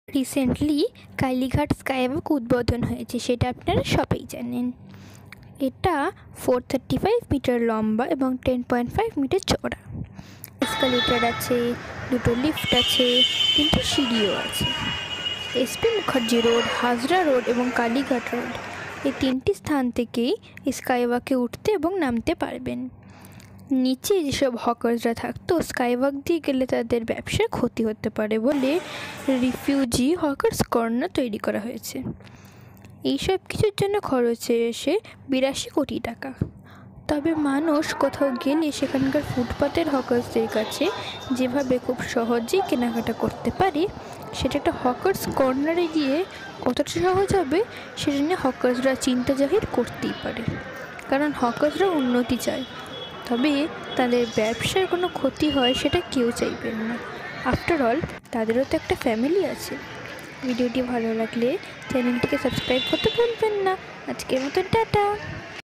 Recently Kalighat skywalk উদ্বোধন হয়েছে, সেটা আপনারা সবাই জানেন। এটা 435 মিটার লম্বা এবং 10.5 মিটার চওড়া। এসকালেটর আছে, দুটো লিফট আছে, তিনটে সিঁড়িও আছে। SP Mukherjee road, Hazra road এবং কালীঘাট রোড এই তিনটি স্থান থেকেই স্কাইওয়াকে উঠতে এবং নামতে পারবেন। নিচে যেসব হকার্সরা থাকতো, স্কাইওয়াক দিয়ে গেলে তাদের ব্যবসার ক্ষতি হতে পারে বলে রিফিউজি হকার্স কর্নার তৈরি করা হয়েছে। এইসব কিছুর জন্য খরচ হয়েছে 82 কোটি টাকা। তবে মানুষ কোথাও গেলে সেখানকার ফুটপাতের হকার্সদের কাছে যেভাবে খুব সহজেই কেনাকাটা করতে পারে, সেটা একটা হকার্স কর্নারে গিয়ে কতটা সহজ হবে সেটা নিয়ে হকার্সরা চিন্তা জাহির করতেই পারে। কারণ হকার্সরা উন্নতি চায়, তবে তাদের ব্যবসার কোনো ক্ষতি হয় সেটা কেউ চাইবেন না। আফটার অল তাদেরও তো একটা ফ্যামিলি আছে। ভিডিওটি ভালো লাগলে চ্যানেলটিকে সাবস্ক্রাইব করতে ভুলবেন না। আজকের মতো টাটা।